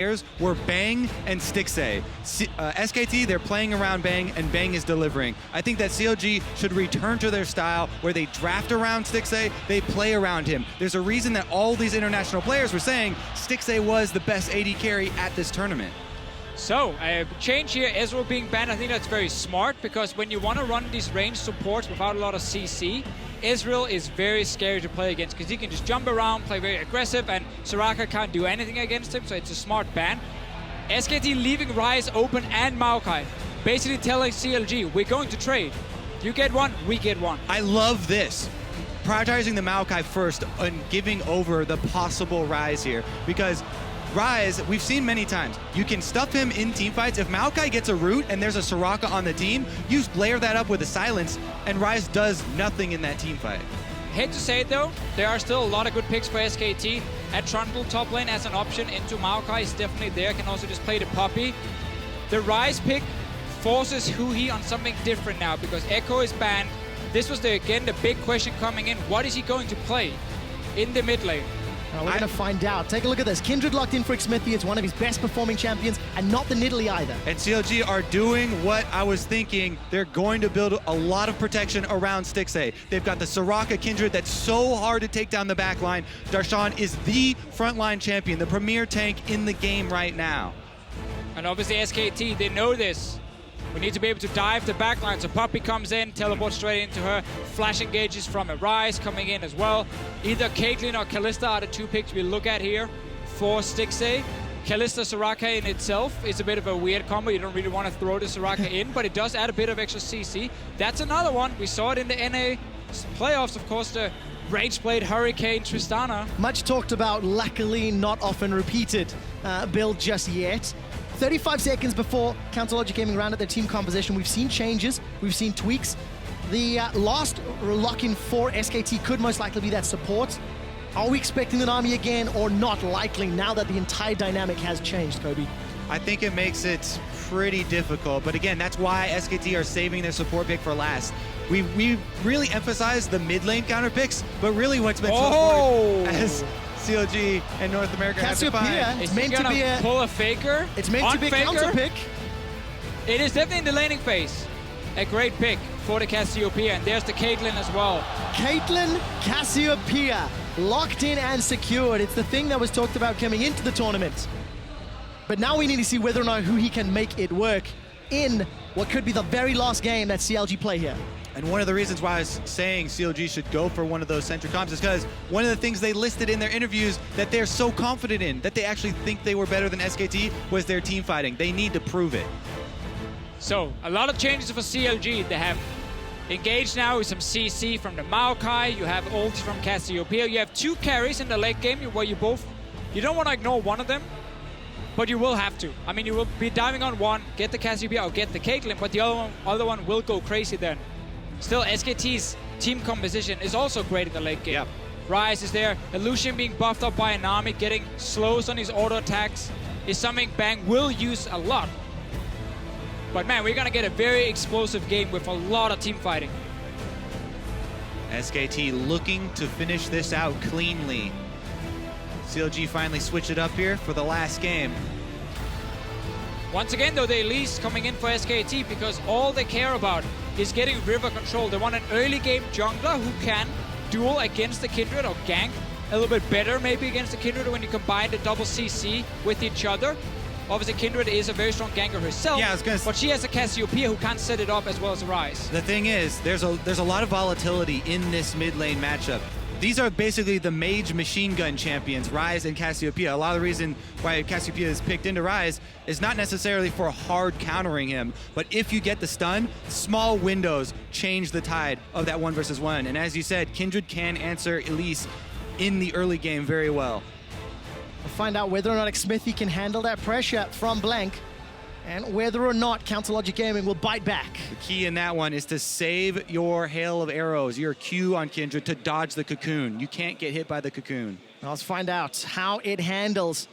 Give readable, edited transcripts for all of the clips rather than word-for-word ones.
players were Bang and Stixxay. SKT, they're playing around Bang, and Bang is delivering. I think that CLG should return to their style where they draft around Stixxay, they play around him. There's a reason that all these international players were saying Stixxay was the best AD carry at this tournament. So, a change here, Ezreal being banned, I think that's very smart, because when you want to run these ranged supports without a lot of CC, Ezreal is very scary to play against, because he can just jump around, play very aggressive, and Soraka can't do anything against him, so it's a smart ban. SKT leaving Ryze open and Maokai, basically telling CLG, we're going to trade. You get one, we get one. I love this. Prioritizing the Maokai first and giving over the possible Ryze here, because Ryze, we've seen many times, you can stuff him in teamfights. If Maokai gets a root and there's a Soraka on the team, you layer that up with a silence, and Ryze does nothing in that teamfight. Hate to say it though, there are still a lot of good picks for SKT. At Trundle top lane as an option into Maokai is definitely there, can also just play the Puppey. The Ryze pick forces HuHi on something different now, because Echo is banned. This was, again, the big question coming in. What is he going to play in the mid lane? We're going to find out. Take a look at this. Kindred locked in for Xmithie. It's one of his best performing champions, and not the Nidalee either. And CLG are doing what I was thinking. They're going to build a lot of protection around Stixxay. They've got the Soraka Kindred that's so hard to take down the back line. Darshan is the frontline champion, the premier tank in the game right now. And obviously SKT, they know this. We need to be able to dive the backline. So Puppey comes in, teleports straight into her. Flash engages from a Ryze coming in as well. Either Caitlyn or Kalista are the two picks we look at here for Stixxay. Kalista Soraka in itself is a bit of a weird combo. You don't really want to throw the Soraka in, but it does add a bit of extra CC. That's another one. We saw it in the NA playoffs, of course, the Rage Blade Hurricane Tristana. Much talked about, luckily not often repeated build just yet. 35 seconds before CLG Gaming rounded their team composition, we've seen changes, we've seen tweaks. The last lock-in for SKT could most likely be that support. Are we expecting the Nami again, or not likely now that the entire dynamic has changed, Kobe? I think it makes it pretty difficult, but again, that's why SKT are saving their support pick for last. We really emphasize the mid lane counter picks, but really what's been so important as CLG and North America Cassiopeia, it's meant to be pull a faker. It's meant to be a counter pick. It is definitely in the laning phase. A great pick for the Cassiopeia, and there's the Caitlyn as well. Caitlyn, Cassiopeia, locked in and secured. It's the thing that was talked about coming into the tournament. But now we need to see whether or not HuHi can make it work in what could be the very last game that CLG play here. And one of the reasons why I was saying CLG should go for one of those centric comps is because one of the things they listed in their interviews that they're so confident in, that they actually think they were better than SKT, was their team fighting. They need to prove it. So, a lot of changes for CLG. They have engaged now with some CC from the Maokai. You have ulti from Cassiopeia. You have two carries in the late game where you don't want to ignore one of them, but you will have to. I mean, you will be diving on one, get the Cassiopeia or get the Caitlyn, but the other one will go crazy then. Still, SKT's team composition is also great in the late game. Yep. Ryze is there. The Lucian being buffed up by a Nami, getting slows on his auto attacks is something Bang will use a lot. But man, we're gonna get a very explosive game with a lot of team fighting. SKT looking to finish this out cleanly. CLG finally switch it up here for the last game. Once again though, the Elise coming in for SKT because all they care about is getting river control. They want an early game jungler who can duel against the Kindred or gank a little bit better maybe against the Kindred when you combine the double CC with each other. Obviously Kindred is a very strong ganker herself, but she has a Cassiopeia who can't set it up as well as Ryze. The thing is, there's a lot of volatility in this mid lane matchup. These are basically the mage machine gun champions, Ryze and Cassiopeia. A lot of the reason why Cassiopeia is picked into Ryze is not necessarily for hard countering him, but if you get the stun, small windows change the tide of that 1 versus 1. And as you said, Kindred can answer Elise in the early game very well. We'll find out whether or not Xmithie can handle that pressure from Blank, and whether or not CLG Gaming will bite back. The key in that one is to save your hail of arrows, your Q on Kindred, to dodge the cocoon. You can't get hit by the cocoon. Let's find out how it handles.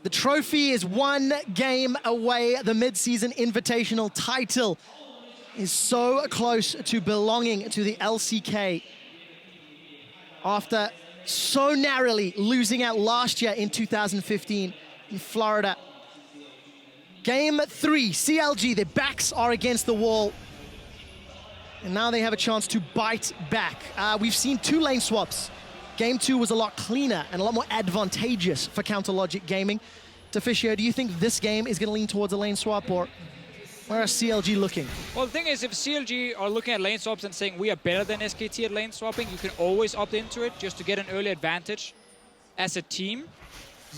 The trophy is one game away. The mid-season Invitational title is so close to belonging to the LCK. After so narrowly losing out last year in 2015, in Florida. Game 3, CLG, their backs are against the wall. And now they have a chance to bite back. We've seen 2 lane swaps. Game 2 was a lot cleaner and a lot more advantageous for CounterLogic Gaming. Deficio, do you think this game is going to lean towards a lane swap, or where are CLG looking? Well, the thing is, if CLG are looking at lane swaps and saying we are better than SKT at lane swapping, you can always opt into it just to get an early advantage as a team.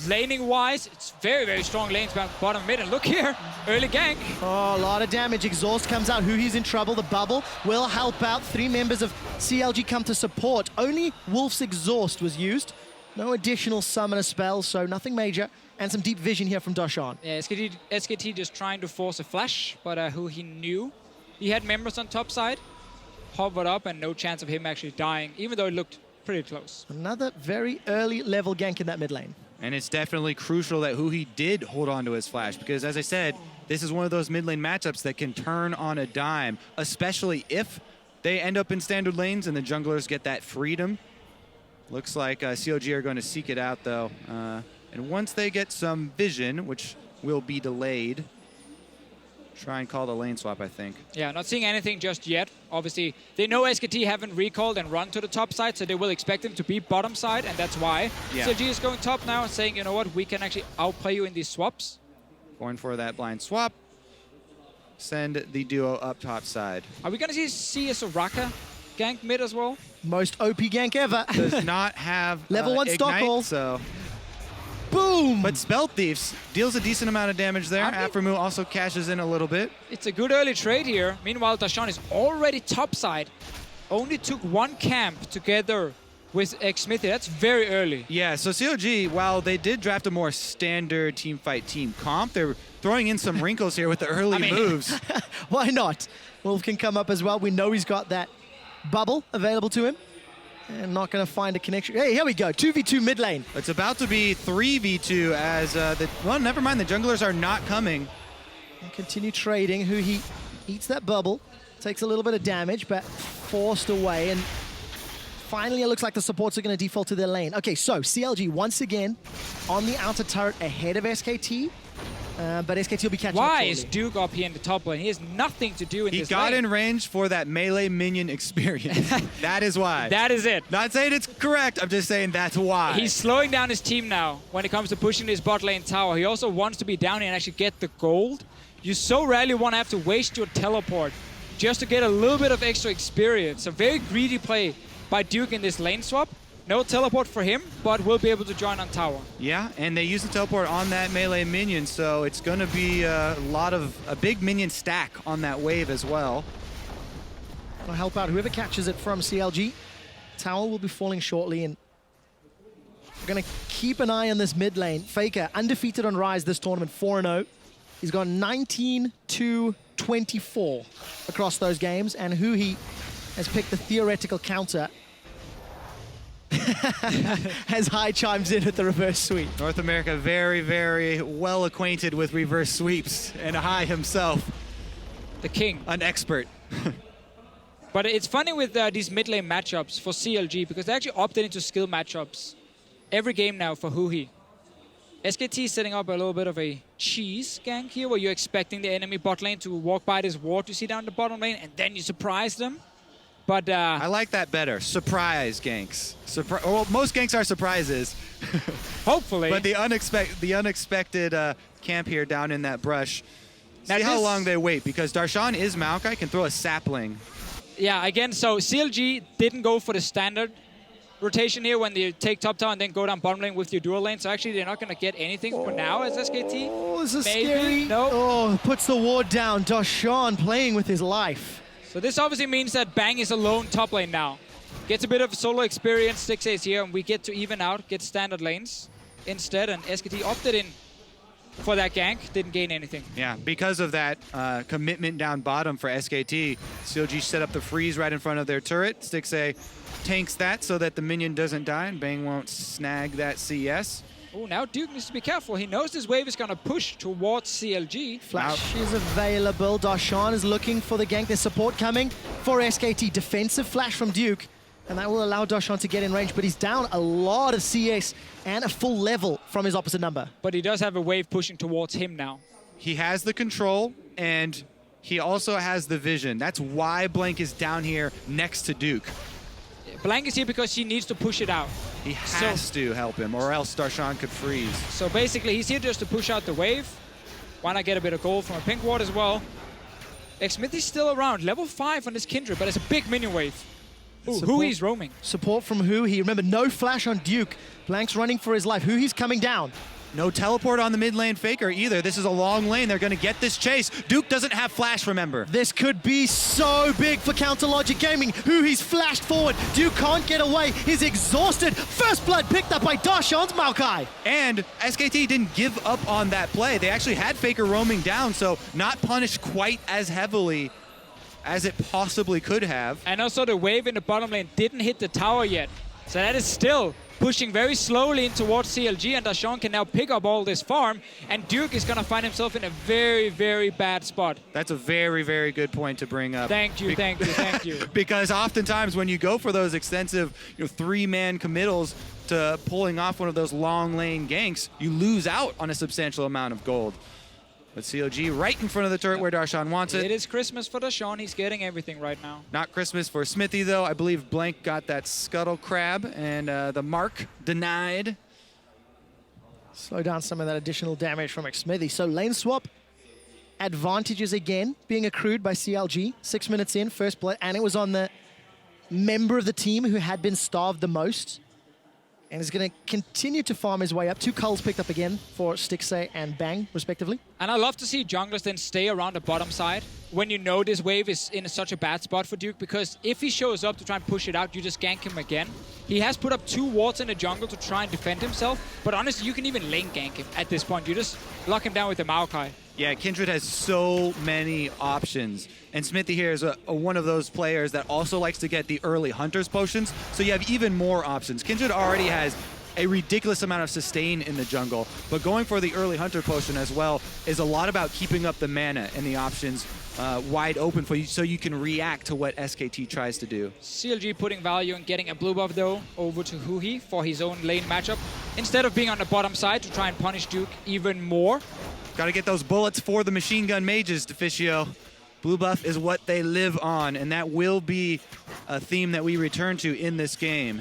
Laning-wise, it's very, very strong lanes bottom mid, and look here, early gank. Oh, a lot of damage. Exhaust comes out. HuHi's in trouble. The bubble will help out. 3 members of CLG come to support. Only Wolf's Exhaust was used. No additional summoner spells, so nothing major. And some deep vision here from Darshan. Yeah, SKT just trying to force a flash, but HuHi knew he had members on top side. Hovered up, and no chance of him actually dying, even though it looked pretty close. Another very early level gank in that mid lane. And it's definitely crucial that HuHi did hold on to his flash, because as I said, this is one of those mid lane matchups that can turn on a dime, especially if they end up in standard lanes and the junglers get that freedom. Looks like CLG are going to seek it out, though. And once they get some vision, which will be delayed, try and call the lane swap, I think. Yeah, not seeing anything just yet. Obviously, they know SKT haven't recalled and run to the top side, so they will expect them to be bottom side, and that's why. Yeah. CLG is going top now, saying, you know what, we can actually outplay you in these swaps. Going for that blind swap. Send the duo up top side. Are we going to see a Soraka gank mid as well? Most OP gank ever. Does not have level 1 stock ignite, roll. So. Boom! But Spell Thieves deals a decent amount of damage there. Aphromoo also cashes in a little bit. It's a good early trade here. Meanwhile, Darshan is already topside. Only took 1 camp together with Xmithie. That's very early. Yeah, so CLG, while they did draft a more standard team fight team comp, they're throwing in some wrinkles here with the early moves. Why not? Wolf can come up as well. We know he's got that bubble available to him. And not going to find a connection. Hey, here we go. 2v2 mid lane. It's about to be 3v2 as well, never mind. The junglers are not coming. And continue trading. HuHi eats that bubble. Takes a little bit of damage, but forced away. And finally, it looks like the supports are going to default to their lane. Okay, so CLG once again on the outer turret ahead of SKT. But SKT will be catching up Why shortly. is Duke up here in the top lane? He has nothing to do in this lane. He got in range for that melee minion experience. That is why. That is it. Not saying it's correct, I'm just saying that's why. He's slowing down his team now when it comes to pushing his bot lane tower. He also wants to be down here and actually get the gold. You so rarely want to have to waste your teleport just to get a little bit of extra experience. A very greedy play by Duke in this lane swap. No teleport for him, but will be able to join on tower. Yeah, and they use the teleport on that melee minion, so it's going to be a big minion stack on that wave as well. I'll help out whoever catches it from CLG. Tower will be falling shortly, and we're going to keep an eye on this mid lane. Faker, undefeated on Ryze this tournament, 4-0. He's gone 19-24 across those games, and HuHi has picked the theoretical counter. As High chimes in at the reverse sweep. North America very, very well acquainted with reverse sweeps, and High himself, The king. an expert. But it's funny with these mid lane matchups for CLG because they actually opted into skill matchups every game now for HuHi. SKT is setting up a little bit of a cheese gank here where you're expecting the enemy bot lane to walk by this ward you see down the bottom lane and then you surprise them. But I like that better. Surprise ganks. Well, most ganks are surprises. hopefully. But the unexpected camp here down in that brush. Now See how this- long they wait, because Darshan is Maokai, can throw a sapling. Yeah, again, so CLG didn't go for the standard rotation here when they take top tower and then go down bottom lane with your dual lane. So actually, they're not going to get anything for now as SKT. Oh, this is Maybe. scary. No. Oh, puts the ward down. Darshan playing with his life. So this obviously means that Bang is alone top lane now. Gets a bit of solo experience, Stixxay is here, and we get to even out, get standard lanes instead, and SKT opted in for that gank, didn't gain anything. Yeah, because of that commitment down bottom for SKT, CLG set up the freeze right in front of their turret. Stixxay tanks that so that the minion doesn't die, and Bang won't snag that CS. Oh, now Duke needs to be careful. He knows this wave is going to push towards CLG. Flash is available. Darshan is looking for the gank. There's support coming for SKT. Defensive flash from Duke. and that will allow Darshan to get in range, but he's down a lot of CS and a full level from his opposite number. But he does have a wave pushing towards him now. He has the control, and he also has the vision. That's why Blank is down here next to Duke. Blank is here because he needs to push it out. He has to help him, or else Darshan could freeze. So basically, he's here just to push out the wave. Why not get a bit of gold from a pink ward as well? Xmithie's still around, level 5 on this Kindred, but it's a big minion wave. Ooh, HuHi's roaming. Support from HuHi. Remember, no flash on Duke. Blank's running for his life. HuHi's coming down. No teleport on the mid lane Faker either. This is a long lane. They're going to get this chase. Duke doesn't have flash, remember. This could be so big for Counterlogic Gaming. HuHi's flashed forward. Duke can't get away. He's exhausted. First blood picked up by Darshan's Maokai. And SKT didn't give up on that play. They actually had Faker roaming down, so not punished quite as heavily as it possibly could have. And also the wave in the bottom lane didn't hit the tower yet. So that is still pushing very slowly in towards CLG, and Darshan can now pick up all this farm, and Duke is going to find himself in a very, very bad spot. That's a very, very good point to bring up. Thank you, thank you, thank you. Because oftentimes when you go for those extensive, three-man committals to pulling off one of those long lane ganks, you lose out on a substantial amount of gold. But CLG right in front of the turret where Darshan wants it. It is Christmas for Darshan. He's getting everything right now. Not Christmas for Xmithie, though. I believe Blank got that scuttle crab, and the mark denied. Slow down some of that additional damage from Xmithie. So lane swap advantages again being accrued by CLG. 6 minutes in, first blood, and it was on the member of the team who had been starved the most. And is going to continue to farm his way up. 2 culls picked up again for Stixxay and Bang, respectively. And I love to see junglers then stay around the bottom side when you know this wave is in such a bad spot for Duke, because if he shows up to try and push it out, you just gank him again. He has put up 2 wards in the jungle to try and defend himself, but honestly, you can even lane gank him at this point. You just lock him down with the Maokai. Yeah, Kindred has so many options. And Xmithie here is one of those players that also likes to get the early Hunter's Potions, so you have even more options. Kindred already has a ridiculous amount of sustain in the jungle, but going for the early Hunter Potion as well is a lot about keeping up the mana and the options wide open for you so you can react to what SKT tries to do. CLG putting value in getting a blue buff though over to HuHi for his own lane matchup, instead of being on the bottom side to try and punish Duke even more. Got to get those bullets for the machine gun mages, Deficio. Blue buff is what they live on, and that will be a theme that we return to in this game.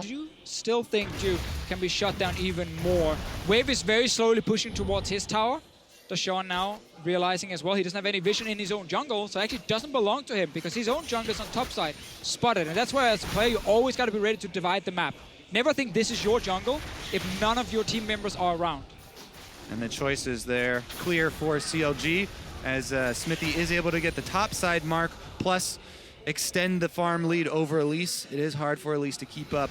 Do you still think Duke can be shut down even more? Wave is very slowly pushing towards his tower. Darshan now realizing as well he doesn't have any vision in his own jungle, so it actually doesn't belong to him because his own jungle is on top side, spotted. And that's why as a player you always got to be ready to divide the map. Never think this is your jungle if none of your team members are around. And the choice is there, clear for CLG, as Xmithie is able to get the top side mark, plus extend the farm lead over Elise. It is hard for Elise to keep up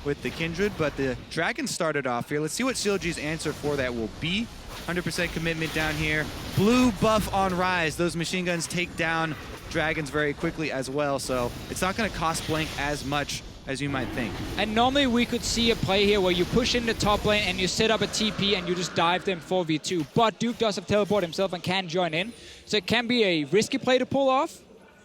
with the Kindred, but the Dragon started off here. Let's see what CLG's answer for that will be. 100% commitment down here. Blue buff on Ryze. Those machine guns take down Dragons very quickly as well, so it's not going to cost Blank as much as you might think. And normally we could see a play here where you push in the top lane and you set up a TP and you just dive them 4v2. But Duke does have teleport himself and can join in. So it can be a risky play to pull off,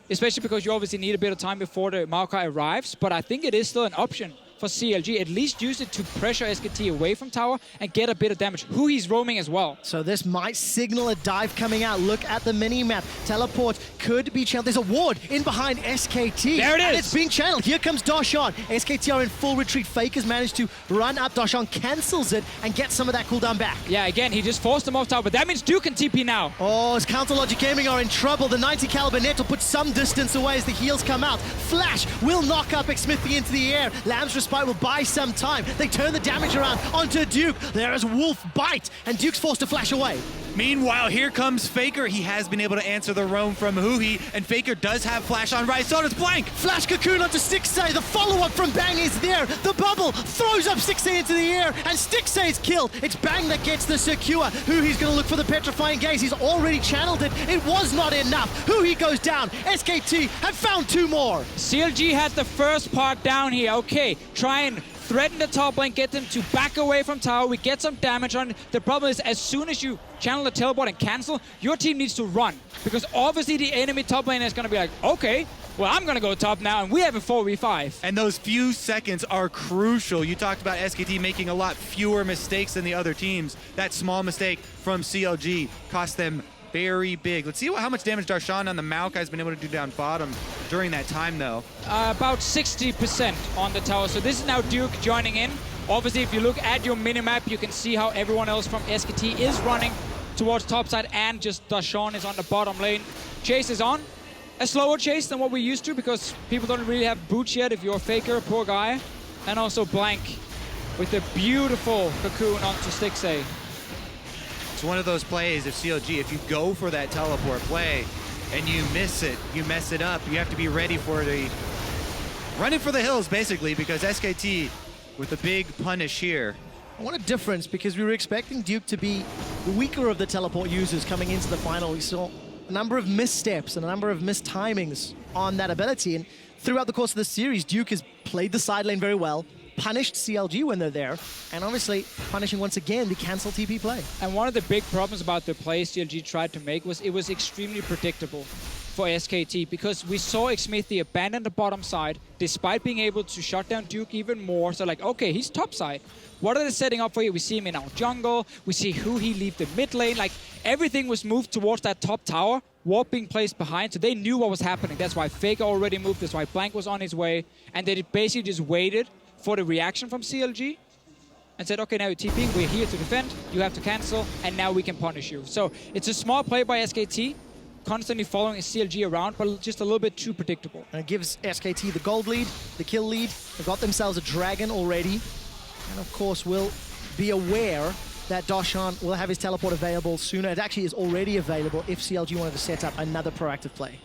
especially because you obviously need a bit of time before the Maokai arrives. But I think it is still an option for CLG. At least use it to pressure SKT away from tower and get a bit of damage. HuHi's roaming as well. So this might signal a dive coming out. Look at the mini-map. Teleport could be channeled. There's a ward in behind SKT. There it is. And it's being channeled. Here comes Darshan. SKT are in full retreat. Fake has managed to run up. Darshan cancels it and gets some of that cooldown back. Yeah, again, he just forced him off tower, but that means Duke can TP now. Oh, as Counterlogic Gaming are in trouble. The 90 caliber net will put some distance away as the heals come out. Flash will knock up Xmithie into the air. Lamb's Respite will buy some time. They turn the damage around onto Duke. There is Wolf Bite, and Duke's forced to flash away. Meanwhile, here comes Faker. He has been able to answer the roam from HuHi, and Faker does have flash on Ryze. So does Blank. Flash Cocoon onto Stixxay. The follow-up from Bang is there. The bubble throws up Stixxay into the air, and Stixxay is killed. It's Bang that gets the secure. HuHi's going to look for the Petrifying Gaze. He's already channeled it. It was not enough. HuHi goes down. SKT have found 2 more. CLG had the first part down here. Okay, try and threaten the top lane, get them to back away from tower. We get some damage on it. The problem is, as soon as you channel the teleport and cancel, your team needs to run. Because obviously the enemy top lane is going to be like, okay, well, I'm going to go top now, and we have a 4v5. And those few seconds are crucial. You talked about SKT making a lot fewer mistakes than the other teams. That small mistake from CLG cost them very big. Let's see how much damage Darshan on the Maokai has been able to do down bottom during that time, though. About 60% on the tower. So this is now Duke joining in. Obviously, if you look at your minimap, you can see how everyone else from SKT is running towards topside, and just Darshan is on the bottom lane. Chase is on. A slower chase than what we're used to, because people don't really have boots yet if you're a faker, poor guy. And also Blank with a beautiful cocoon onto Stixxay. It's one of those plays, if CLG, if you go for that teleport play and you miss it, you mess it up, you have to be ready for the running for the hills, basically, because SKT with a big punish here. What a difference, because we were expecting Duke to be the weaker of the teleport users coming into the final. We saw a number of missteps and a number of mistimings on that ability, and throughout the course of the series, Duke has played the side lane very well, punished CLG when they're there, and obviously punishing once again the cancel TP play. And one of the big problems about the play CLG tried to make was it was extremely predictable for SKT, because we saw Xmithie abandon the bottom side despite being able to shut down Duke even more. So like, okay, he's top side. What are they setting up for you? We see him in our jungle. We see HuHi leave the mid lane. Like, everything was moved towards that top tower. Warp being placed behind, so they knew what was happening. That's why Faker already moved. That's why Blank was on his way. And they basically just waited for the reaction from CLG and said, okay, now you're TPing. We're here to defend. You have to cancel, and now we can punish you. So it's a small play by SKT, constantly following CLG around, but just a little bit too predictable. And it gives SKT the gold lead, the kill lead. They've got themselves a dragon already. And of course, we'll be aware that Darshan will have his teleport available sooner. It actually is already available if CLG wanted to set up another proactive play.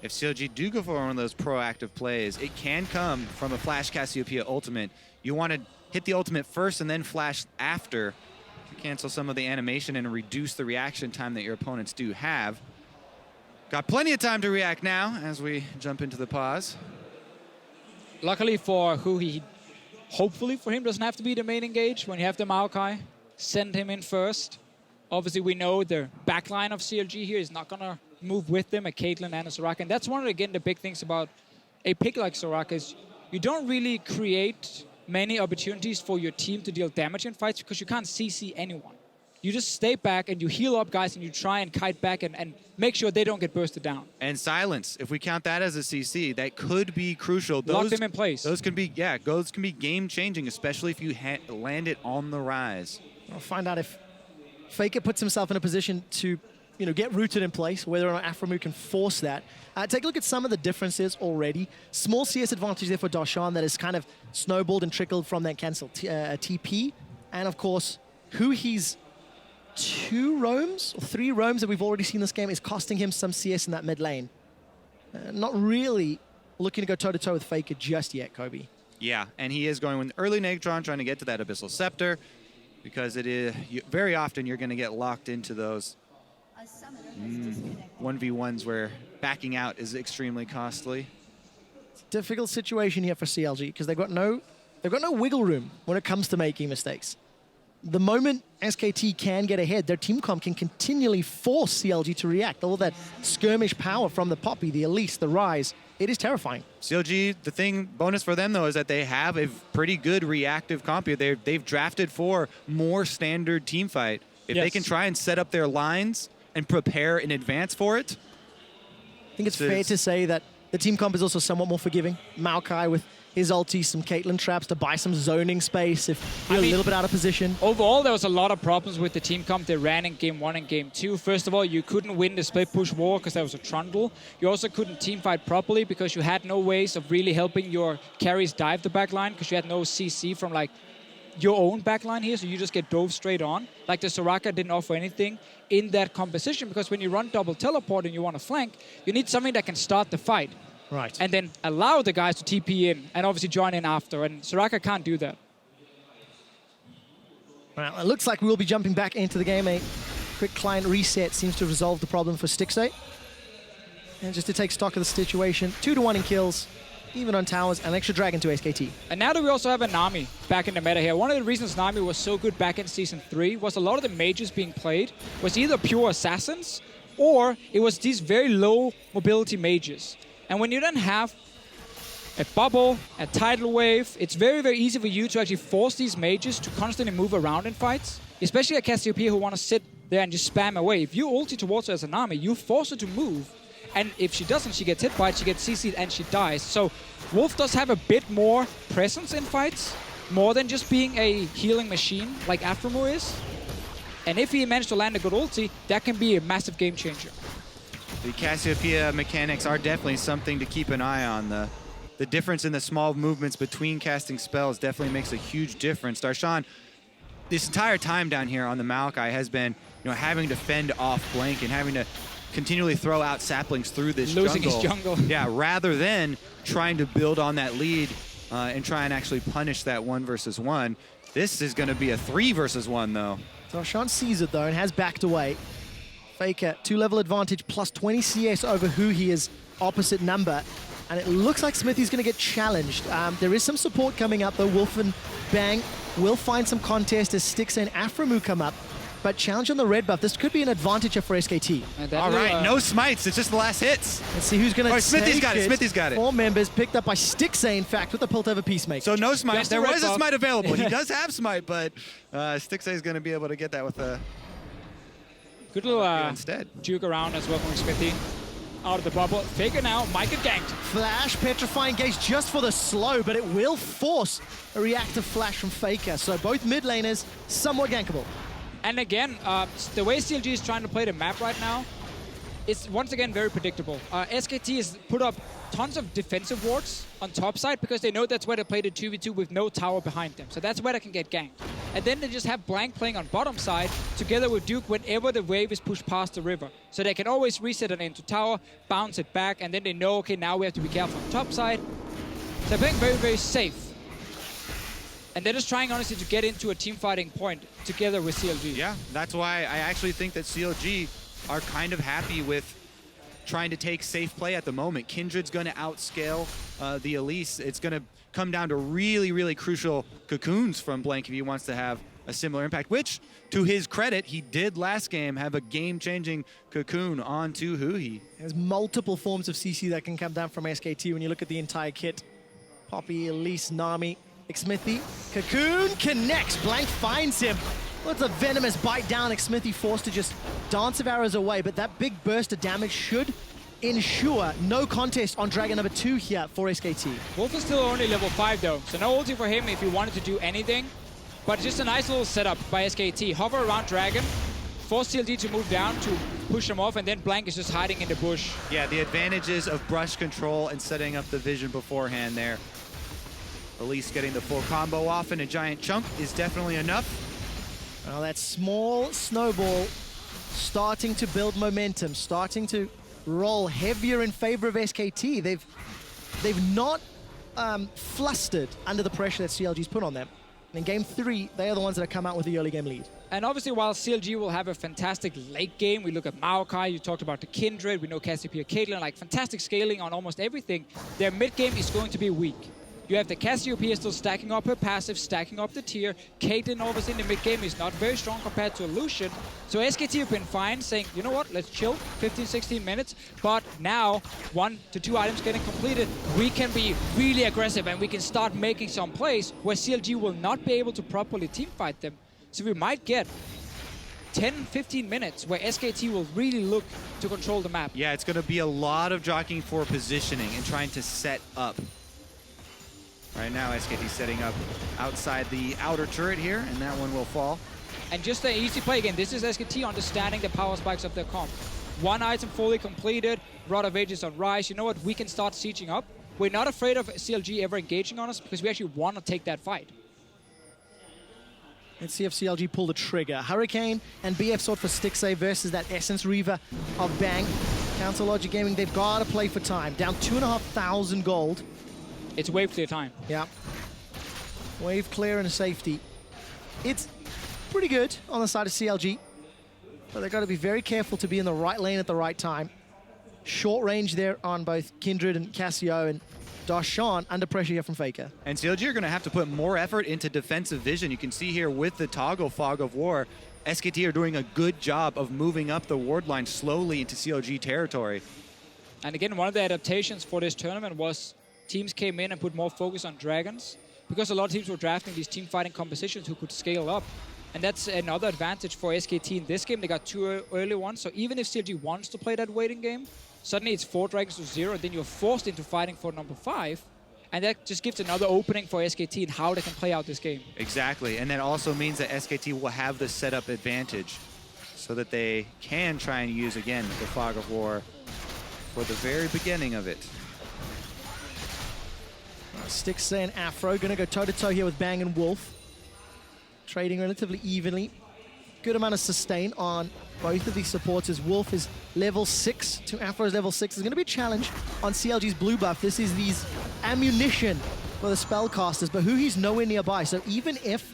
If CLG do go for one of those proactive plays, it can come from a Flash Cassiopeia ultimate. You want to hit the ultimate first and then flash after to cancel some of the animation and reduce the reaction time that your opponents do have. Got plenty of time to react now as we jump into the pause. Luckily for HuHi, hopefully for him, doesn't have to be the main engage. When you have the Maokai, send him in first. Obviously, we know the backline of CLG here is not going to move with them, a Caitlyn and a Soraka. And that's one of, again, the big things about a pick like Soraka is you don't really create many opportunities for your team to deal damage in fights because you can't CC anyone. You just stay back and you heal up guys and you try and kite back and make sure they don't get bursted down. And silence, if we count that as a CC, that could be crucial. Lock them in place. Those can be, yeah, those can be game-changing, especially if you land it on the Ryze. I'll find out if Faker puts himself in a position to, get rooted in place, whether or not Aphromoo can force that. Take a look at some of the differences already. Small CS advantage there for Darshan that has kind of snowballed and trickled from that cancel TP. And of course, HuHi's 2 roams or 3 roams that we've already seen this game is costing him some CS in that mid lane. Not really looking to go toe-to-toe with Faker just yet, Kobe. Yeah, and he is going with early Negatron, trying to get to that Abyssal Scepter, because it is very often you're going to get locked into those 1v1s where backing out is extremely costly. It's a difficult situation here for CLG because they've got no wiggle room when it comes to making mistakes. The moment SKT can get ahead, their team comp can continually force CLG to react. All that skirmish power from the Poppy, the Elise, the Ryze, it is terrifying. CLG, the bonus for them, though, is that they have a pretty good reactive comp here. They've drafted for more standard team fight. If they can try and set up their lines and prepare in advance for it. I think it's fair to say that the team comp is also somewhat more forgiving. Maokai with his ulti, some Caitlyn traps to buy some zoning space if you're a little bit out of position. Overall, there was a lot of problems with the team comp they ran in Game 1 and Game 2. First of all, you couldn't win the split push war because there was a trundle. You also couldn't team fight properly because you had no ways of really helping your carries dive the backline because you had no CC from your own backline here, so you just get dove straight on. Like the Soraka didn't offer anything in that composition because when you run double teleport and you want to flank, you need something that can start the fight. Right. And then allow the guys to TP in and obviously join in after. And Soraka can't do that. Well, it looks like we will be jumping back into the game. A quick client reset seems to resolve the problem for Stixxay. And just to take stock of the situation, 2-1 in kills. even on towers, an extra dragon to SKT. And now that we also have a Nami back in the meta here, one of the reasons Nami was so good back in Season 3 was a lot of the mages being played was either pure assassins or it was these very low mobility mages. And when you then have a bubble, a tidal wave, it's very, very easy for you to actually force these mages to constantly move around in fights, especially a Cassiopeia who want to sit there and just spam away. If you ulti towards her as a Nami, you force her to move. And if she doesn't, she gets hit by it, she gets CC'd, and she dies. So Wolf does have a bit more presence in fights, more than just being a healing machine like Aphromoo is. And if he managed to land a good ulti, that can be a massive game changer. The Cassiopeia mechanics are definitely something to keep an eye on. The difference in the small movements between casting spells definitely makes a huge difference. Darshan, this entire time down here on the Maokai has been, having to fend off Blank and having to continually throw out saplings through this Losing jungle. his jungle. Yeah, rather than trying to build on that lead and try and actually punish that 1 versus 1. This is going to be a 3 versus 1, though. Darshan sees it, though, and has backed away. Faker, 2-level advantage, plus 20 CS over HuHi is opposite number. And it looks like Xmithie's going to get challenged. There is some support coming up, though. Wolf and Bang will find some contest as Stixxay and Aphromoo come up. But challenge on the red buff. This could be an advantage for SKT. All right, no smites. It's just the last hits. Let's see who's going to take Xmithie's got it. Xmithie's got it. 4 members picked up by Stixxay, in fact, with the pult over Peacemaker. So no smite. Just There the red was a buff. smite available. He does have smite, but Stixxay is going to be able to get that with a Good little instead. juke around as well from Xmithie. Out of the bubble. Faker now might get ganked. Flash, petrifying gauge just for the slow, but it will force a reactive flash from Faker. So both mid laners somewhat gankable. And again, the way CLG is trying to play the map right now, it's once again very predictable. SKT has put up tons of defensive wards on top side because they know that's where they play the 2v2 with no tower behind them. So that's where they can get ganked. And then they just have Blank playing on bottom side together with Duke whenever the wave is pushed past the river. So they can always reset it into tower, bounce it back, and then they know, okay, now we have to be careful on top side. So they're playing very, very safe. And they're just trying, honestly, to get into a team fighting point together with CLG. Yeah, that's why I actually think that CLG are kind of happy with trying to take safe play at the moment. Kindred's going to outscale the Elise. It's going to come down to really, really crucial cocoons from Blank if he wants to have a similar impact, which, to his credit, he did last game have a game-changing cocoon onto HuHi. There's multiple forms of CC that can come down from SKT when you look at the entire kit. Poppy, Elise, Nami, Xmithie. Cocoon connects. Blank finds him. What's a venomous bite down. Xmithie forced to just dance of arrows away, but that big burst of damage should ensure no contest on Dragon number 2 here for SKT. Wolf is still only level 5 though, so no ulti for him if he wanted to do anything. But just a nice little setup by SKT. Hover around Dragon, force CLG to move down to push him off, and then Blank is just hiding in the bush. Yeah, the advantages of brush control and setting up the vision beforehand there. Elise getting the full combo off in a giant chunk is definitely enough. Well, that small snowball starting to build momentum, starting to roll heavier in favor of SKT. They've not flustered under the pressure that CLG's put on them. And in game 3, they are the ones that have come out with the early game lead. And obviously, while CLG will have a fantastic late game, we look at Maokai, you talked about the Kindred, we know Cassiopeia, Caitlyn, like fantastic scaling on almost everything. Their mid game is going to be weak. You have the Cassiopeia still stacking up her passive, stacking up the tier. Caitlyn, obviously, in the mid game is not very strong compared to a Lucian. So SKT have been fine, saying, you know what, let's chill 15, 16 minutes. But now, 1 to 2 items getting completed, we can be really aggressive and we can start making some plays where CLG will not be able to properly teamfight them. So we might get 10, 15 minutes where SKT will really look to control the map. Yeah, it's going to be a lot of jockeying for positioning and trying to set up. Right now, SKT setting up outside the outer turret here, and that one will fall. And just an easy play again. This is SKT understanding the power spikes of their comp. 1 item fully completed, Rod of Ages on Ryze. You know what? We can start sieging up. We're not afraid of CLG ever engaging on us because we actually want to take that fight. Let's see if CLG pull the trigger. Hurricane and BF sword for Stixxay versus that Essence Reaver of Bang. Council Logic Gaming, they've got to play for time. Down 2,500 gold. It's wave clear time. Yeah. Wave clear and safety. It's pretty good on the side of CLG, but they've got to be very careful to be in the right lane at the right time. Short range there on both Kindred and Cassio, and Darshan under pressure here from Faker. And CLG are going to have to put more effort into defensive vision. You can see here with the toggle fog of war, SKT are doing a good job of moving up the ward line slowly into CLG territory. And again, one of the adaptations for this tournament was teams came in and put more focus on dragons, because a lot of teams were drafting these team fighting compositions who could scale up. And that's another advantage for SKT in this game. They got 2 early ones, so even if CLG wants to play that waiting game, suddenly it's 4 dragons to 0, and then you're forced into fighting for number 5. And that just gives another opening for SKT in how they can play out this game. Exactly, and that also means that SKT will have the setup advantage so that they can try and use, again, the Fog of War for the very beginning of it. Stixxay and Aphro going to go toe-to-toe here with Bang and Wolf. Trading relatively evenly. Good amount of sustain on both of these supports as Wolf is level 6 to Aphro's level 6. There's going to be a challenge on CLG's blue buff. This is these ammunition for the spellcasters, but HuHi's nowhere nearby. So even if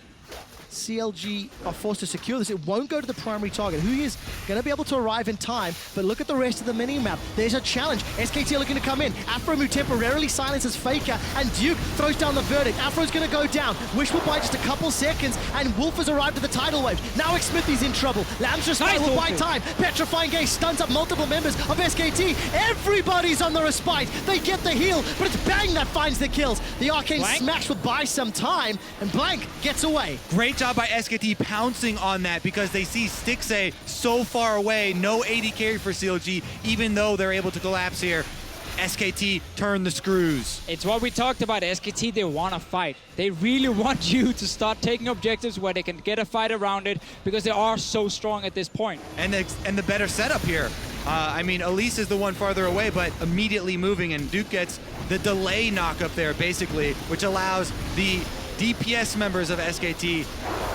CLG are forced to secure this, it won't go to the primary target. HuHi is going to be able to arrive in time, but look at the rest of the mini-map. There's a challenge. SKT are looking to come in. Aphromoo temporarily silences Faker, and Duke throws down the verdict. Afro's going to go down. Wish will buy just a couple seconds, and Wolf has arrived at the tidal wave. Now Xmithie's in trouble. Lamb's just will buy time. Petrifying Gaze stuns up multiple members of SKT. Everybody's on the respite. They get the heal, but it's Bang that finds the kills. The Arcane Smash will buy some time, and Blank gets away. Great job by SKT pouncing on that because they see Stixxay so far away. No AD carry for CLG, even though they're able to collapse here. SKT turn the screws. It's what we talked about. SKT, they want to fight. They really want you to start taking objectives where they can get a fight around it because they are so strong at this point. And the better setup here. I mean, Elise is the one farther away, but immediately moving, and Duke gets the delay knock up there, basically, which allows the DPS members of SKT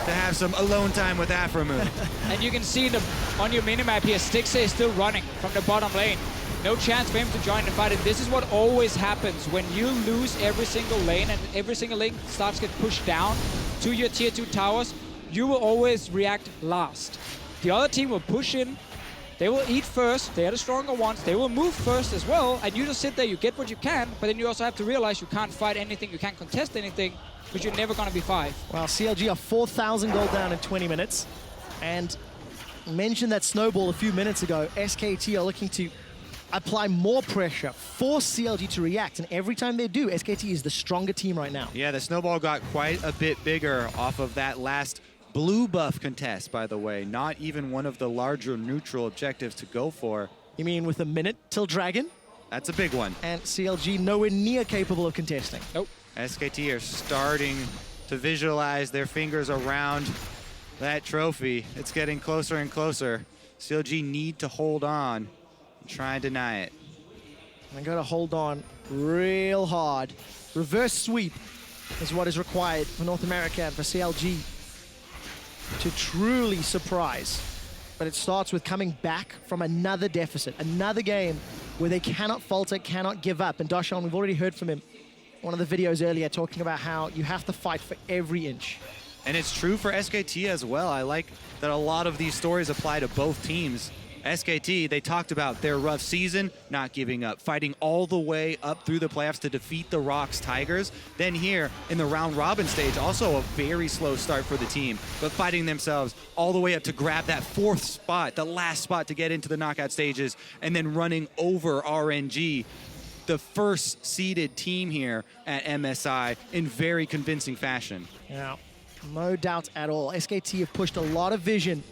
to have some alone time with Aphromoo. And you can see on your minimap here, Stixxay is still running from the bottom lane. No chance for him to join the fight, and this is what always happens when you lose every single lane and every single lane starts to get pushed down to your tier 2 towers, you will always react last. The other team will push in, they will eat first, they are the stronger ones, they will move first as well, and you just sit there, you get what you can, but then you also have to realize you can't fight anything, you can't contest anything, but you're never going to be 5. Well, CLG are 4,000 gold down in 20 minutes, and mentioned that snowball a few minutes ago. SKT are looking to apply more pressure, force CLG to react, and every time they do, SKT is the stronger team right now. Yeah, the snowball got quite a bit bigger off of that last blue buff contest, by the way. Not even one of the larger neutral objectives to go for. You mean with a minute till Dragon? That's a big one. And CLG nowhere near capable of contesting. Nope. SKT are starting to visualize their fingers around that trophy. It's getting closer and closer. CLG need to hold on and try and deny it. They got to hold on real hard. Reverse sweep is what is required for North America and for CLG to truly surprise. But it starts with coming back from another deficit, another game where they cannot falter, cannot give up. And Darshan, we've already heard from him one of the videos earlier talking about how you have to fight for every inch. And it's true for SKT as well. I like that a lot of these stories apply to both teams. SKT, they talked about their rough season, not giving up, fighting all the way up through the playoffs to defeat the Rocks Tigers. Then here in the round robin stage, also a very slow start for the team, but fighting themselves all the way up to grab that 4th spot, the last spot to get into the knockout stages, and then running over RNG, the first seeded team here at MSI, in very convincing fashion. Yeah, no doubt at all. SKT have pushed a lot of vision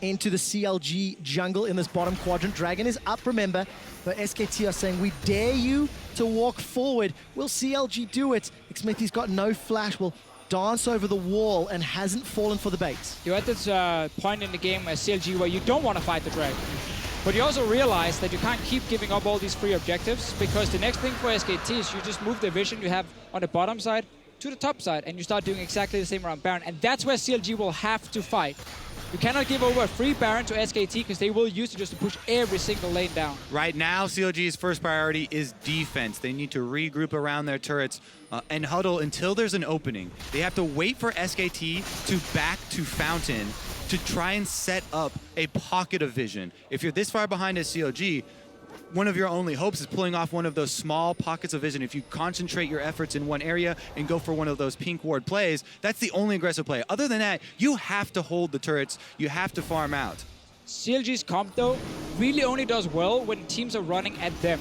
into the CLG jungle in this bottom quadrant. Dragon is up, remember, but SKT are saying, we dare you to walk forward. Will CLG do it? Xmithie's got no flash, will dance over the wall and hasn't fallen for the bait. You're at this point in the game as CLG where you don't want to fight the Dragon. But you also realize that you can't keep giving up all these free objectives, because the next thing for SKT is you just move the vision you have on the bottom side to the top side, and you start doing exactly the same around Baron, and that's where CLG will have to fight. You cannot give over a free Baron to SKT because they will use it just to push every single lane down. Right now, CLG's first priority is defense. They need to regroup around their turrets and huddle until there's an opening. They have to wait for SKT to back to Fountain to try and set up a pocket of vision. If you're this far behind as CLG, one of your only hopes is pulling off one of those small pockets of vision. If you concentrate your efforts in one area and go for one of those pink ward plays, that's the only aggressive play. Other than that, you have to hold the turrets. You have to farm out. CLG's comp, though, really only does well when teams are running at them.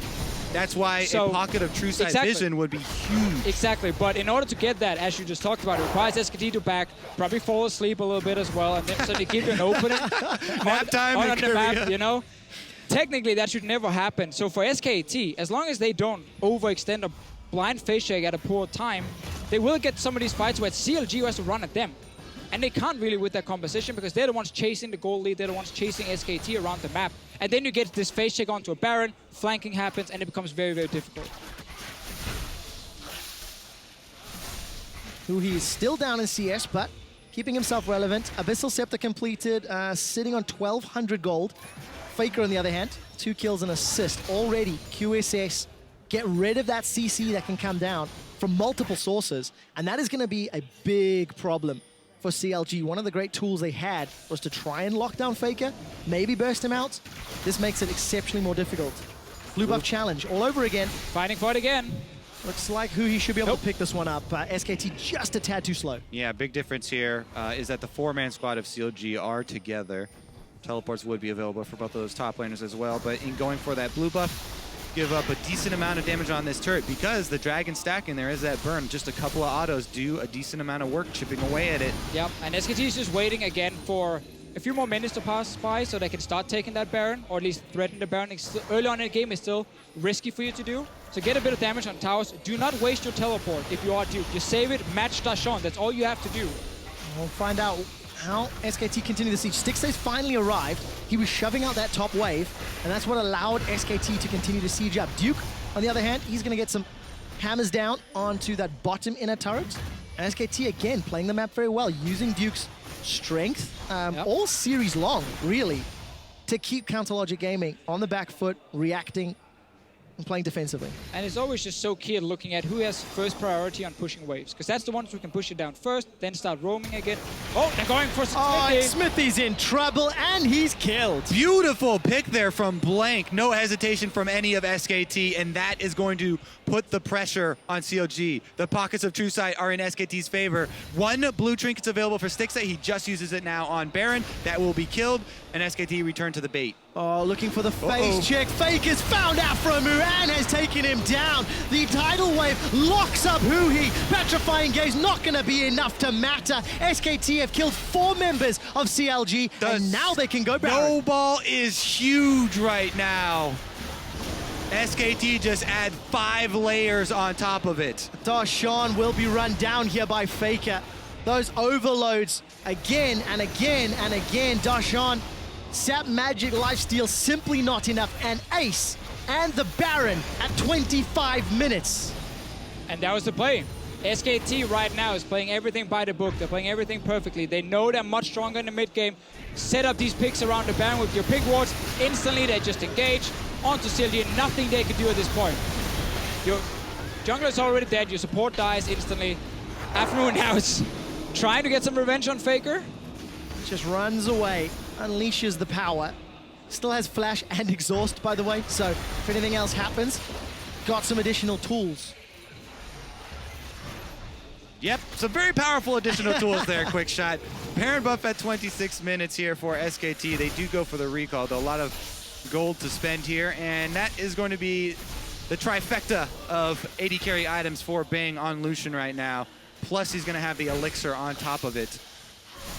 That's why a pocket of true sight vision would be huge. Exactly, but in order to get that, as you just talked about, it requires SKT to back, probably fall asleep a little bit as well, and then suddenly give you an opening Nap time on in the map, Korea. you know? Technically, that should never happen. So for SKT, as long as they don't overextend a blind face shake at a poor time, they will get some of these fights where it's CLG who has to run at them. And they can't really with that composition because they're the ones chasing the gold lead, they're the ones chasing SKT around the map. And then you get this face check onto a Baron, flanking happens, and it becomes very, very difficult. HuHi is still down in CS, but keeping himself relevant. Abyssal Scepter completed, sitting on 1,200 gold. Faker, on the other hand, 2 kills and assist. Already, QSS, get rid of that CC that can come down from multiple sources. And that is going to be a big problem for CLG. One of the great tools they had was to try and lock down Faker, maybe burst him out. This makes it exceptionally more difficult. Blue buff challenge all over again. Fighting for it again. Looks like HuHi should be able to pick this one up. SKT just a tad too slow. Yeah, big difference here is that the 4-man squad of CLG are together. Teleports would be available for both of those top laners as well, but in going for that blue buff, give up a decent amount of damage on this turret because the dragon stack and there is that burn. Just a couple of autos do a decent amount of work chipping away at it. Yep, and SKT is just waiting again for a few more minutes to pass by so they can start taking that Baron, or at least threaten the Baron. Early on in the game is still risky for you to do. So get a bit of damage on towers. Do not waste your teleport if you are Duke. Just save it, match Darshan. That's all you have to do. We'll find out how SKT continue the siege. Stixxay's finally arrived. He was shoving out that top wave, and that's what allowed SKT to continue to siege up. Duke, on the other hand, he's going to get some hammers down onto that bottom inner turret. And SKT, again, playing the map very well, using Duke's strength all series long, really, to keep Counterlogic Gaming on the back foot, reacting and playing defensively. And it's always just so key at looking at who has first priority on pushing waves, because that's the ones who can push it down first, then start roaming again. Oh, they're going for Xmithie. Xmithie's in trouble, and he's killed. Beautiful pick there from Blank. No hesitation from any of SKT, and that is going to put the pressure on CLG. The pockets of true sight are in SKT's favor. 1 blue trinket's available for Stixxay. He just uses it now on Baron. That will be killed, and SKT return to the bait. Oh, looking for the face check. Faker's found Aphromoo and has taken him down. The tidal wave locks up HuHi. Petrifying Gaze not going to be enough to matter. SKT have killed 4 members of CLG, and now they can go back. Snowball is huge right now. SKT just add 5 layers on top of it. Darshan will be run down here by Faker. Those overloads again and again and again. Darshan, Sap Magic Lifesteal simply not enough. And Ace and the Baron at 25 minutes. And that was the play. SKT right now is playing everything by the book. They're playing everything perfectly. They know they're much stronger in the mid game. Set up these picks around the Baron with your pick wards. Instantly, they just engage onto CLG. Nothing they can do at this point. Your jungler is already dead. Your support dies instantly. Aphromoo now is trying to get some revenge on Faker. Just runs away, unleashes the power. Still has flash and exhaust, by the way, so if anything else happens, got some additional tools. Yep, some very powerful additional tools there, quick shot. Baron buff at 26 minutes here for SKT. They do go for the recall, though a lot of gold to spend here, and that is going to be the trifecta of AD carry items for Bang on Lucian right now. Plus he's going to have the elixir on top of it.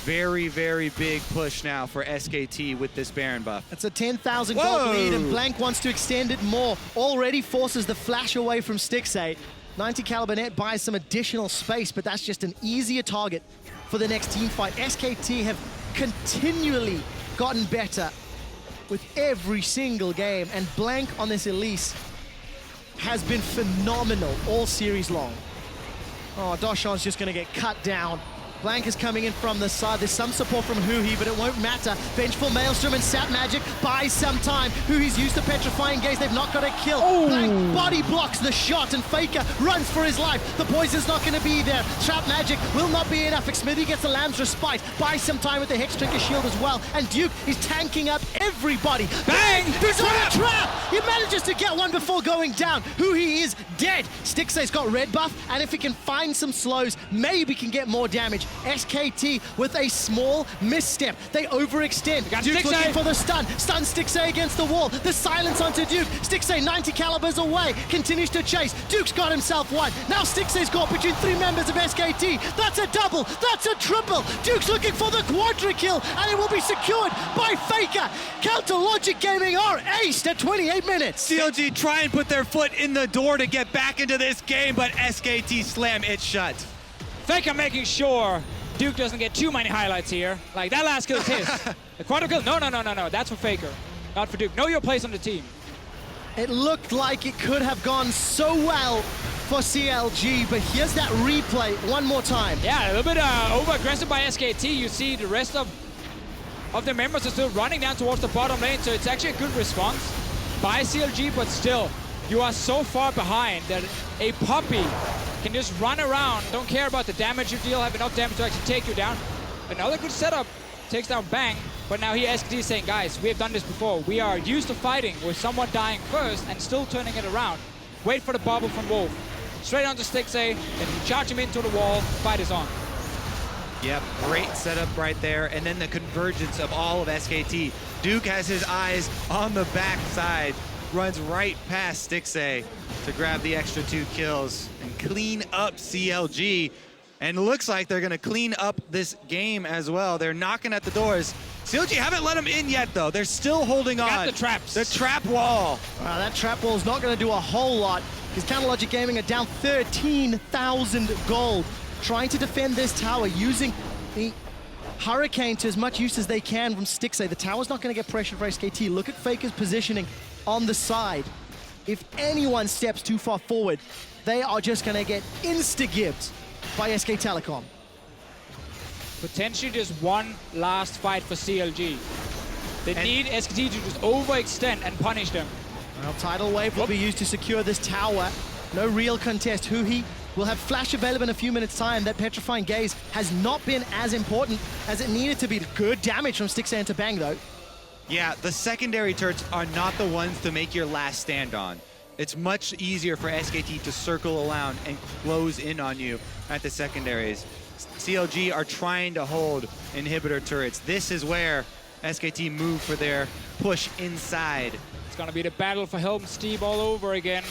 Very, very big push now for SKT with this Baron buff. It's a 10,000 gold lead, and Blank wants to extend it more. Already forces the flash away from Stixxay. 90 caliber net buys some additional space, but that's just an easier target for the next team fight. SKT have continually gotten better with every single game, and Blank on this Elise has been phenomenal all series long. Oh, Darshan's just going to get cut down. Blank is coming in from the side. There's some support from HuHi, but it won't matter. Vengeful Maelstrom and Sap Magic buys some time. HuHi's used the Petrifying Gaze. They've not got a kill. Blank body blocks the shot, and Faker runs for his life. The poison's not going to be there. Trap Magic will not be enough. Xmithie gets the Lamb's Respite. Buys some time with the Hex Trinket Shield as well. And Duke is tanking up everybody. Bang! He's on a trap! He manages to get one before going down. HuHi is dead. Stixxay's got red buff, and if he can find some slows, maybe can get more damage. SKT with a small misstep. They overextend. Duke looking for the stun. Stun Stixxay against the wall. The silence onto Duke. Stixxay 90 calibers away. Continues to chase. Duke's got himself one. Now Stixxay's got between 3 members of SKT. That's a double. That's a triple. Duke's looking for the quadra kill, and it will be secured by Faker. Counter Logic Gaming are aced at 28 minutes. CLG try and put their foot in the door to get back into this game, but SKT slam it shut. Faker making sure Duke doesn't get too many highlights here. Like, that last kill is his. The quadra kill, no. That's for Faker, not for Duke. Know your place on the team. It looked like it could have gone so well for CLG, but here's that replay one more time. Yeah, a little bit over-aggressive by SKT. You see the rest of the members are still running down towards the bottom lane, so it's actually a good response by CLG, but still, you are so far behind that a puppy can just run around, don't care about the damage you deal, have enough damage to actually take you down. Another good setup, takes down Bang, but now here SKT is saying, guys, we have done this before. We are used to fighting with someone dying first and still turning it around. Wait for the bubble from Wolf. Straight onto Stixxay, then charge him into the wall, fight is on. Yep, great setup right there, and then the convergence of all of SKT. Duke has his eyes on the backside, runs right past Stixxay to grab the extra 2 kills and clean up CLG. And looks like they're gonna clean up this game as well. They're knocking at the doors. CLG haven't let them in yet though. They're still holding on. Got the traps. The trap wall. That trap wall is not gonna do a whole lot, because Counter Logic Gaming are down 13,000 gold. Trying to defend this tower using the Hurricane to as much use as they can from Stixxay. The tower's not gonna get pressured for SKT. Look at Faker's positioning on the side. If anyone steps too far forward, they are just gonna get insta-gibbed by SKTelecom. Potentially just one last fight for CLG. They need SKT to just overextend and punish them. Well, Tidal Wave will be used to secure this tower. No real contest. HuHi will have flash available in a few minutes' time. That Petrifying Gaze has not been as important as it needed to be. Good damage from Stixxay into Bang, though. Yeah, the secondary turrets are not the ones to make your last stand on. It's much easier for SKT to circle around and close in on you at the secondaries. CLG are trying to hold inhibitor turrets. This is where SKT move for their push inside. It's gonna be the battle for Helm Steve all over again.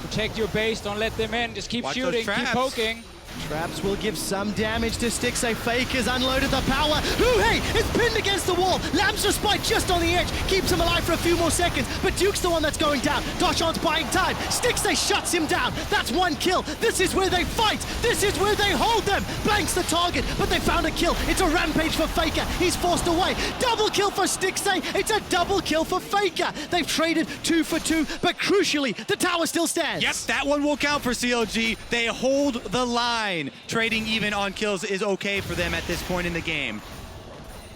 Protect your base, don't let them in. Just keep shooting, keep poking. Traps will give some damage to Stixxay. Faker's unloaded the power. HuHi is pinned against the wall. Lamb's Respite just on the edge. Keeps him alive for a few more seconds. But Duke's the one that's going down. Darshan's buying time. Stixxay shuts him down. That's 1 kill. This is where they fight. This is where they hold them. Blanks the target, but they found a kill. It's a rampage for Faker. He's forced away. Double kill for Stixxay. It's a double kill for Faker. They've traded 2 for 2, but crucially, the tower still stands. Yep, that one will count for CLG. They hold the line. Trading even on kills is okay for them at this point in the game.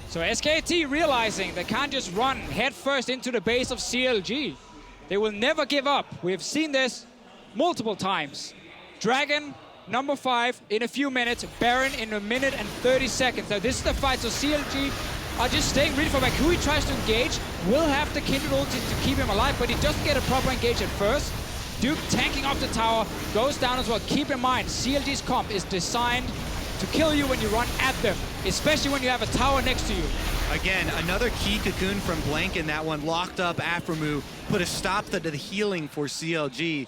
So SKT realizing they can't just run headfirst into the base of CLG. They will never give up. We have seen this multiple times. Dragon, number 5 in a few minutes. Baron in 1 minute and 30 seconds. Now this is the fight, so CLG are just staying ready for back. HuHi tries to engage, will have the Kindred ulti to keep him alive, but he doesn't get a proper engage at first. Duke tanking off the tower, goes down as well. Keep in mind, CLG's comp is designed to kill you when you run at them, especially when you have a tower next to you. Again, another key cocoon from Blank in that one. Locked up Aphromoo, put a stop to the healing for CLG,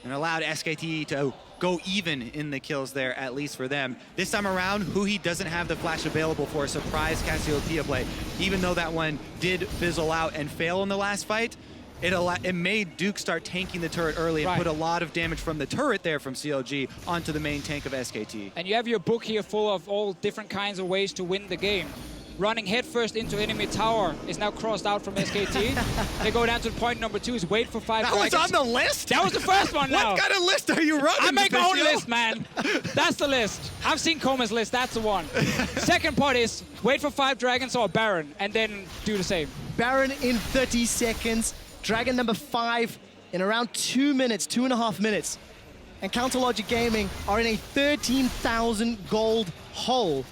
and allowed SKT to go even in the kills there, at least for them. This time around, HuHi doesn't have the flash available for a surprise Cassiopeia play. Even though that one did fizzle out and fail in the last fight, it made Duke start tanking the turret early and put a lot of damage from the turret there from CLG onto the main tank of SKT. And you have your book here full of all different kinds of ways to win the game. running headfirst into enemy tower is now crossed out from SKT. They go down to point number 2 is wait for 5 That dragons. was on the list? That was the first one now. What kind of list are you running? I make my own Official? list, man. That's the list. I've seen Coma's list, that's the one. Second part is wait for 5 dragons or Baron, and then do the same. Baron in 30 seconds. Dragon number 5 in around 2 minutes, 2.5 minutes. And Counterlogic Gaming are in a 13,000 gold hole.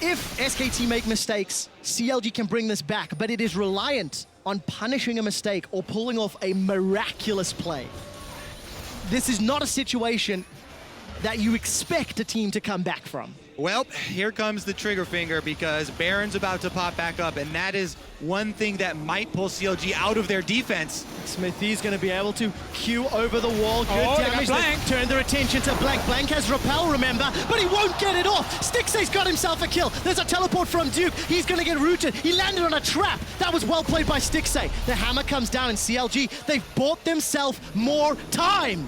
If SKT make mistakes, CLG can bring this back, but it is reliant on punishing a mistake or pulling off a miraculous play. This is not a situation that you expect a team to come back from. Well, here comes the trigger finger because Baron's about to pop back up, and that is one thing that might pull CLG out of their defense. Xmithie's going to be able to queue over the wall. Good Oh, they got damage. Blank. Turn their attention to Blank. Blank has Repel, remember, but he won't get it off. Stixxay's got himself a kill. There's a teleport from Duke. He's going to get rooted. He landed on a trap. That was well played by Stixxay. The hammer comes down in CLG. They've bought themselves more time.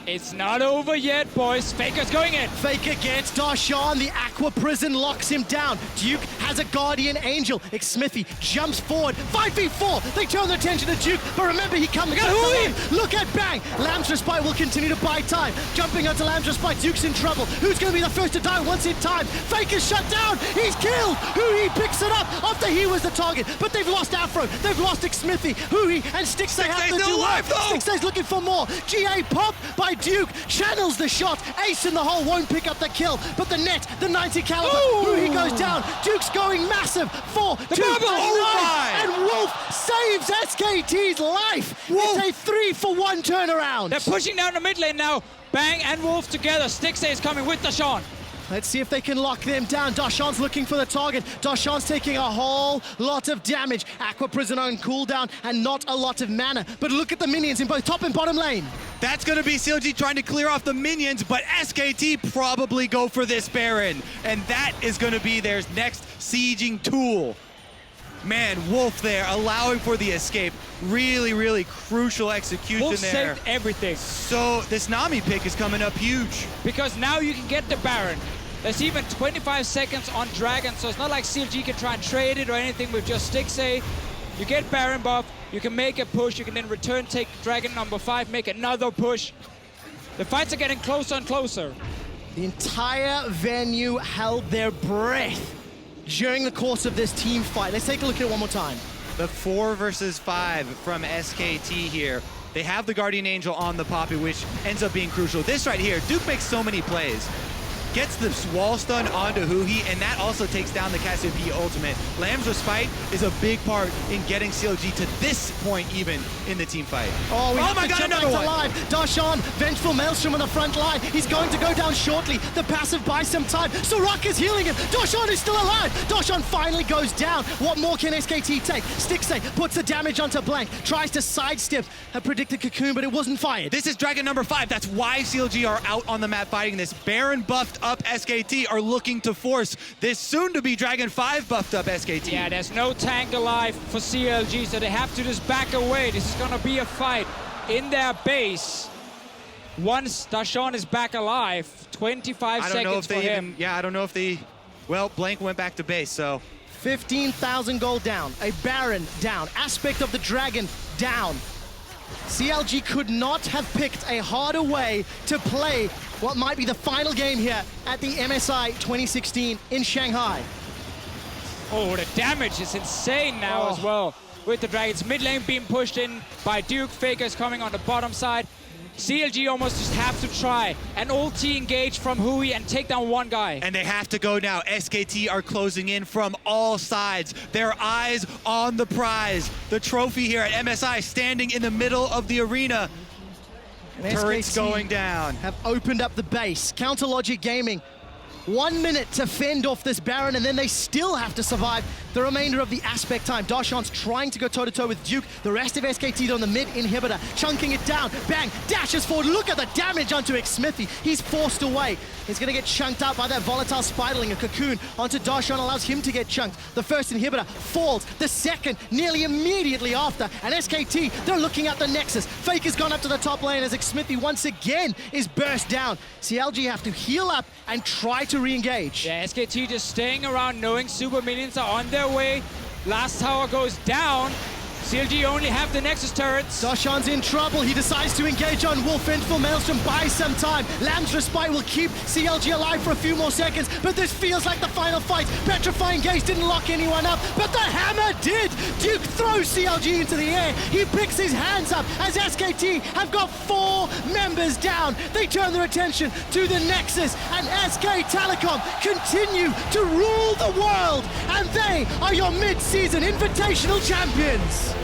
It's not over yet, boys. Faker's going in. Faker gets Darshan, the Aqua Prison locks him down. Duke has a Guardian Angel. Xmithie jumps forward, 5v4. They turn their attention to Duke, but remember he comes back alive. Look at Bang. Lamb's Respite will continue to buy time. Jumping onto Lamb's Respite, Duke's in trouble. Who's going to be the first to die once in time? Faker's shut down. He's killed. HuHi picks it up after he was the target, but they've lost Aphromoo. They've lost Xmithie. HuHi and Stixxay have to still do alive, work. though. Stixxay's looking for more. GA pop by Duke channels the shot. Ace in the hole won't pick up the kill, but the net, the 90 caliber. HuHi goes down. Duke's going massive. 4, 2, bubble. 9, Oh my. and Wolf saves SKT's life. Wolf. It's a 3-for-1 turnaround. They're pushing down the mid lane now. Bang and Wolf together. Stixxay is coming with Darshan. Let's see if they can lock them down. Darshan's looking for the target. Darshan's taking a whole lot of damage. Aqua Prison on cooldown and not a lot of mana. But look at the minions in both top and bottom lane. That's going to be CLG trying to clear off the minions, but SKT probably go for this Baron. And that is going to be their next sieging tool. Man, Wolf there, allowing for the escape. Really, really crucial execution Wolf there. saved everything. So this Nami pick is coming up huge. Because now you can get the Baron. There's even 25 seconds on Dragon, so it's not like CLG can try and trade it or anything with just Stixxay. You get Baron buff, you can make a push, you can then return, take Dragon number 5, make another push. The fights are getting closer and closer. The entire venue held their breath during the course of this team fight. Let's take a look at it one more time. The 4 versus 5 from SKT here. They have the Guardian Angel on the Poppy, which ends up being crucial. This right here, Duke makes so many plays. Gets the wall stun onto HuHi, and that also takes down the Cassiopeia ultimate. Lamb's Respite is a big part in getting CLG to this point even in the team fight. Oh, we have my to God, jump another back to one. live. Darshan, Vengeful Maelstrom on the front line. He's going to go down shortly. The passive buys some time. Soraka's healing him. Darshan is still alive. Darshan finally goes down. What more can SKT take? Stixxay puts the damage onto Blank. Tries to sidestep a predicted cocoon, but it wasn't fired. This is Dragon number 5. That's why CLG are out on the map fighting this. Baron buffed up SKT are looking to force this soon-to-be Dragon 5 buffed up SKT. Yeah, there's no tank alive for CLG, so they have to just back away. This is gonna be a fight in their base. Once Darshan is back alive, 25 I don't know seconds if for they him. even, yeah, I don't know if they, well, Blank went back to base, so. 15,000 gold down. A Baron down. Aspect of the Dragon down. CLG could not have picked a harder way to play what might be the final game here at the MSI 2016 in Shanghai. Oh, the damage is insane now as well. With the Dragons, mid lane being pushed in by Duke. Faker's coming on the bottom side. CLG almost just have to try an ulti engage from HuHi and take down one guy. And they have to go now. SKT are closing in from all sides. Their eyes on the prize. The trophy here at MSI standing in the middle of the arena. And Turrets SKT going down. have opened up the base. Counterlogic Gaming, 1 minute to fend off this Baron, and then they still have to survive the remainder of the aspect time. Darshan's trying to go toe-to-toe with Duke. The rest of SKT on the mid inhibitor, chunking it down. Bang, dashes forward. Look at the damage onto Xmithie. He's forced away. He's going to get chunked out by that volatile spiderling. A cocoon onto Darshan allows him to get chunked. The first inhibitor falls. The second nearly immediately after. And SKT, they're looking at the Nexus. Fake has gone up to the top lane as Xmithie once again is burst down. CLG have to heal up and try to to re-engage. Yeah, SKT just staying around knowing super minions are on their way. Last tower goes down. CLG only have the Nexus turrets. Darshan's in trouble. He decides to engage on Wolf Infil. Maelstrom buys some time. Lamb's Respite will keep CLG alive for a few more seconds, but this feels like the final fight. Petrifying Gaze didn't lock anyone up, but the hammer did! Duke throws CLG into the air. He picks his hands up as SKT have got 4 members down. They turn their attention to the Nexus, and SKTelecom continue to rule the world, and they are your mid-season Invitational champions.